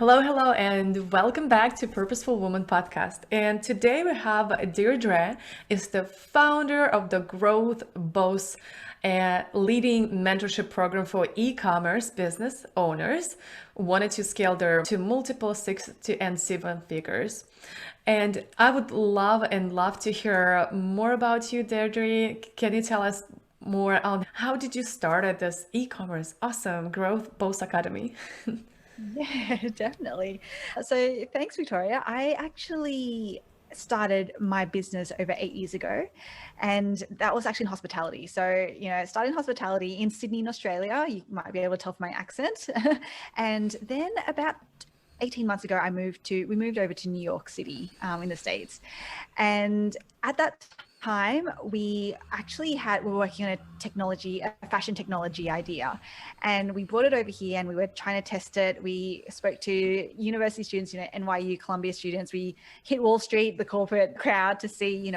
Hello, and welcome back to Purposeful Woman podcast. And today we have Deirdre, is the founder of the Growth Boss, leading mentorship program for e-commerce business owners who wanted to scale their to multiple and seven figures. And I would love to hear more about you, Deirdre. Can you tell us more on how did you start at this e-commerce awesome Growth Boss Academy? Yeah, definitely. So thanks, Victoria. I actually started my business over 8 years ago, and that was actually in hospitality. So, I started in hospitality in Sydney, in Australia. You might be able to tell from my accent. And then about 18 months ago, we moved over to New York City, in the States. And at that time, we were working on a fashion technology idea, and we brought it over here and we were trying to test it. We spoke to university students, NYU, Columbia students. We hit Wall Street, the corporate crowd, to see,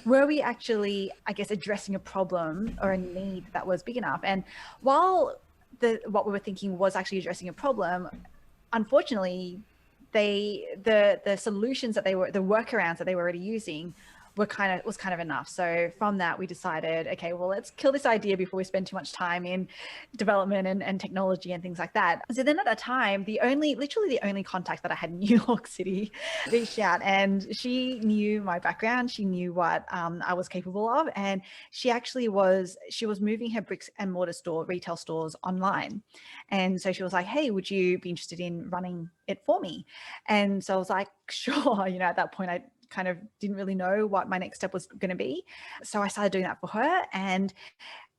were we actually, I guess, addressing a problem or a need that was big enough. And while what we were thinking was actually addressing a problem, unfortunately, the solutions that the workarounds that they were already using was kind of enough. So from that, we decided, okay, well, let's kill this idea before we spend too much time in development and technology and things like that. So then at that time, literally the only contact that I had in New York City reached out, and she knew my background. She knew what I was capable of. And she was moving her bricks and mortar retail stores online. And so she was like, hey, would you be interested in running it for me? And so I was like, sure. At that point, I kind of didn't really know what my next step was going to be. So I started doing that for her, and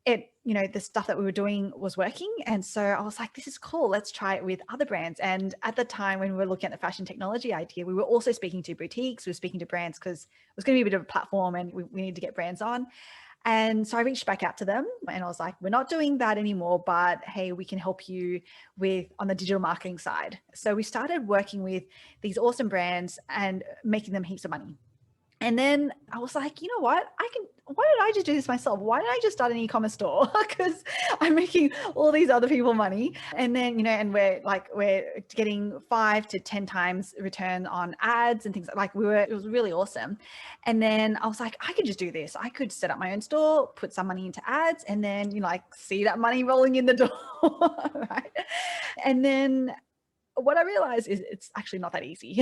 the stuff that we were doing was working. And so I was like, this is cool. Let's try it with other brands. And at the time when we were looking at the fashion technology idea, we were also speaking to boutiques. We were speaking to brands because it was going to be a bit of a platform and we needed to get brands on. And so I reached back out to them and I was like, we're not doing that anymore, but hey, we can help you on the digital marketing side. So we started working with these awesome brands and making them heaps of money. And then I was like, you know what? Why did I just do this myself? Why didn't I just start an e-commerce store? Because I'm making all these other people money. And then, and we're getting 5 to 10 times return on ads and things it was really awesome. And then I was like, I could just do this. I could set up my own store, put some money into ads, and then, see that money rolling in the door. Right. And then what I realized is it's actually not that easy.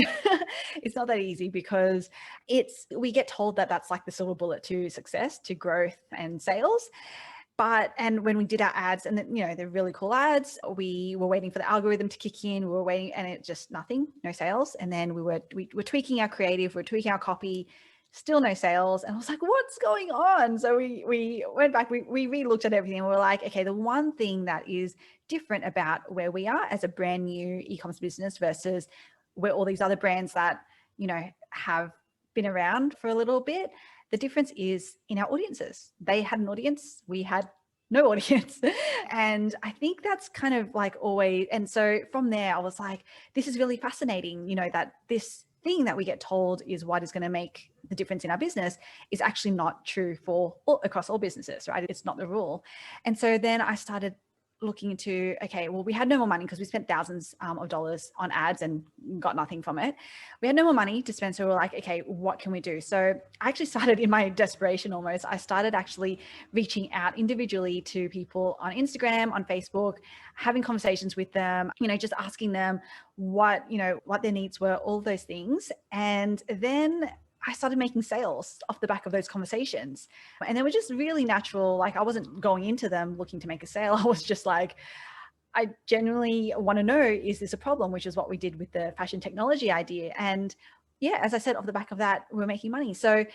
It's not that easy because we get told that that's like the silver bullet to success, to growth and sales. And when we did our ads, and they're really cool ads, we were waiting for the algorithm to kick in. We were waiting, and it just nothing, no sales. And then we were tweaking our creative, we're tweaking our copy, still no sales. And I was like, what's going on? So we went back, we re-looked at everything, and we were like, okay, the one thing that is different about where we are as a brand new e-commerce business versus where all these other brands that, have been around for a little bit, the difference is in our audiences. They had an audience, we had no audience. And I think that's kind of like always. And so from there, I was like, this is really fascinating, that this thing that we get told is what is going to make the difference in our business is actually not true across all businesses, right? It's not the rule. And so then I started looking into, okay, well, we had no more money because we spent thousands of dollars on ads and got nothing from it. We had no more money to spend. So we're like, okay, what can we do? So I actually started, in my desperation almost, I started actually reaching out individually to people on Instagram, on Facebook, having conversations with them, just asking them what their needs were, all those things. And then I started making sales off the back of those conversations. And they were just really natural. Like, I wasn't going into them looking to make a sale. I was just like, I genuinely want to know, is this a problem? Which is what we did with the fashion technology idea. And yeah, as I said, off the back of that, we're making money. So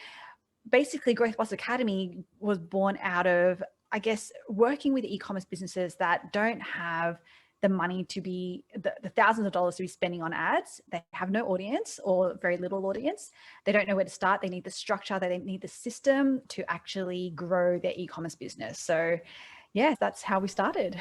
basically, Growth Boss Academy was born out of, I guess, working with e-commerce businesses that don't have the money to be the thousands of dollars to be spending on ads. They have no audience or very little audience. They don't know where to start. They need the structure. They need the system to actually grow their e-commerce business. So yeah, that's how we started.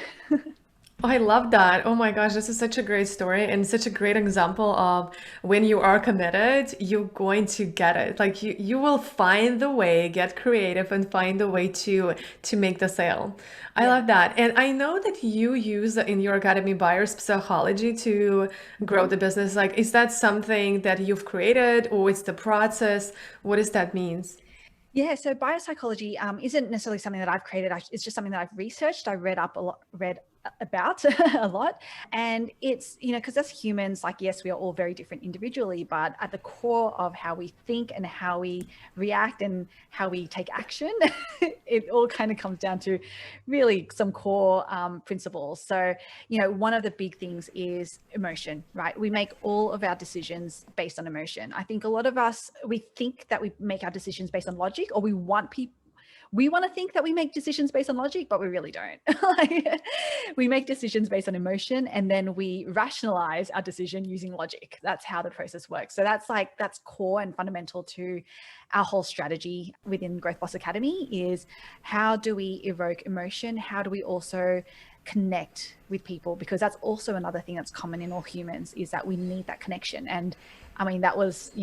I love that. Oh my gosh, this is such a great story and such a great example of when you are committed, you're going to get it. Like you will find the way, get creative and find the way to make the sale. I Yeah. love that. And I know that you use in your academy buyers psychology to grow Mhm. the business. Like, is that something that you've created or it's the process? What does that means? Yeah, so biopsychology isn't necessarily something that I've created. It's just something that I've researched. I read up a lot, read about a lot, and it's because as humans, like yes, we are all very different individually, but at the core of how we think and how we react and how we take action, it all kind of comes down to really some core principles. So one of the big things is emotion, right? We make all of our decisions based on emotion. I think a lot of us, we think that we make our decisions based on logic, or we want to think that we make decisions based on logic, but we really don't. Like, we make decisions based on emotion, and then we rationalize our decision using logic. That's how the process works. So that's core and fundamental to our whole strategy within Growth Boss Academy is how do we evoke emotion? How do we also connect with people? Because that's also another thing that's common in all humans is that we need that connection. And I mean, that was,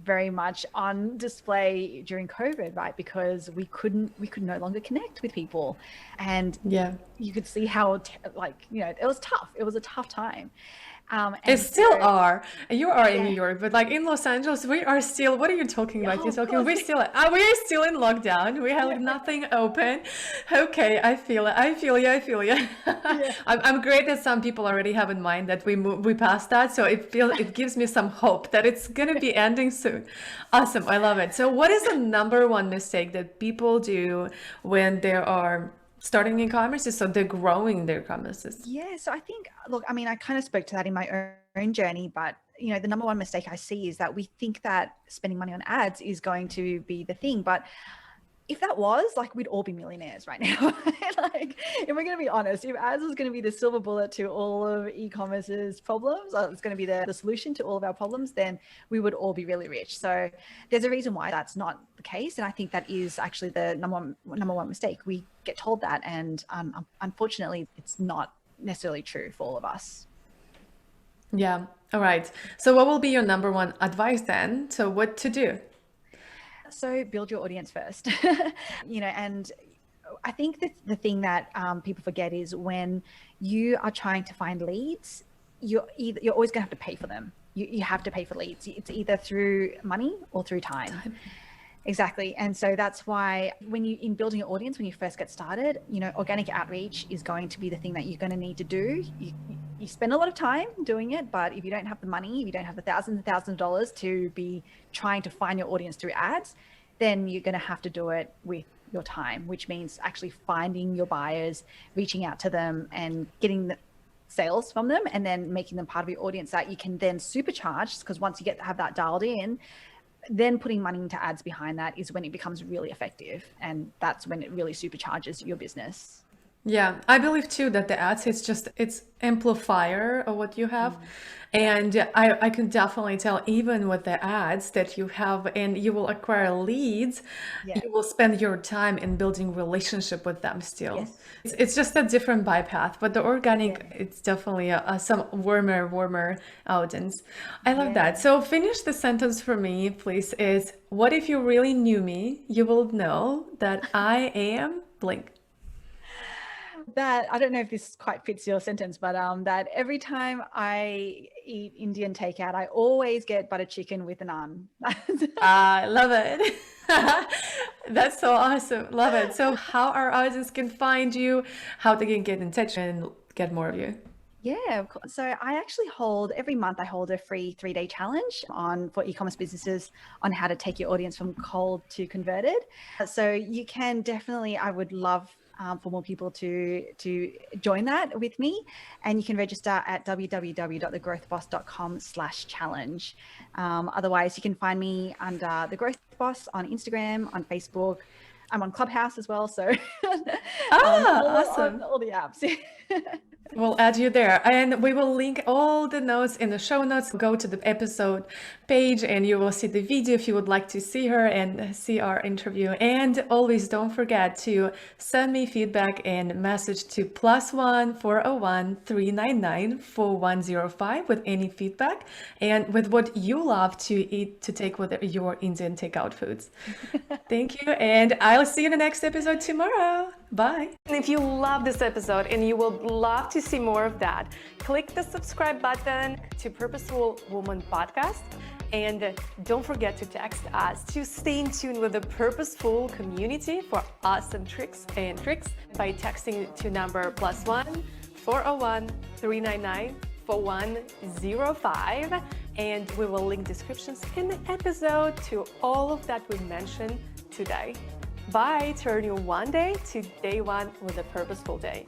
very much on display during COVID, right? Because we could no longer connect with people. And Yeah. you could see how, it was tough. It was a tough time. They And still so, are. You are in New yeah. York, but like in Los Angeles, we are still. What are you talking about? Oh, You're of talking. course. We're still in lockdown. We have Yeah. nothing open. Okay, I feel it. I feel you. I feel you. Yeah. I'm great that some people already have in mind that we passed that. So it gives me some hope that it's gonna be ending soon. Awesome. I love it. So what is the number one mistake that people do when they are starting e-commerce? So they're growing their commerces. Yeah. So I think, look, I mean, I kind of spoke to that in my own journey, but the number one mistake I see is that we think that spending money on ads is going to be the thing. But if that was, like, we'd all be millionaires right now. Like, if we're going to be honest, if ads was going to be the silver bullet to all of e-commerce's problems, or it's going to be the solution to all of our problems, then we would all be really rich. So there's a reason why that's not the case. And I think that is actually the number one mistake. We get told that. And unfortunately, it's not necessarily true for all of us. Yeah. All right. So what will be your number one advice then? So what to do? So build your audience first, and I think that the thing that people forget is when you are trying to find leads, you're always going to have to pay for them. You have to pay for leads. It's either through money or through time. Exactly. And so that's why in building your audience, when you first get started, organic outreach is going to be the thing that you're going to need to do. You spend a lot of time doing it, but if you don't have the money, if you don't have the thousands and thousands of dollars to be trying to find your audience through ads, then you're going to have to do it with your time, which means actually finding your buyers, reaching out to them and getting the sales from them, and then making them part of your audience that you can then supercharge. Because once you have that dialed in, then putting money into ads behind that is when it becomes really effective. And that's when it really supercharges your business. Yeah, I believe too that the ads it's amplifier of what you have. And I can definitely tell even with the ads that you have and you will acquire leads, Yeah. you will spend your time in building relationship with them still. Yes. It's just a different bypath, but the Yeah. organic, it's definitely some warmer audience. I love Yeah. that. So finish the sentence for me, please, is what if you really knew me, you will know that I am blank. That I don't know if this quite fits your sentence, but that every time I eat Indian takeout, I always get butter chicken with a naan. I love it. That's so awesome. Love it. So how our audience can find you, how they can get in touch and get more of you. Yeah, of course. So I actually every month I hold a free 3-day challenge for e-commerce businesses on how to take your audience from cold to converted. So you can definitely, I would love for more people to join that with me, and you can register at www.thegrowthboss.com/challenge. Otherwise, you can find me under The Growth Boss on Instagram, on Facebook. I'm on Clubhouse as well, so Ah, awesome. on all the apps. We'll add you there, and we will link all the notes in the show notes. Go to the episode page and you will see the video if you would like to see her and see our interview. And always don't forget to send me feedback and message to +1 401 399 4105 with any feedback and with what you love to eat to take with your Indian takeout foods. Thank you, and I'll see you in the next episode tomorrow. Bye. And if you love this episode and you would love to see more of that, click the subscribe button to Purposeful Woman Podcast. And don't forget to text us to stay in tune with the Purposeful community for awesome tricks by texting to number +1 401 399 4105. And we will link descriptions in the episode to all of that we mentioned today. Bye. Turn your one day to day one with a purposeful day.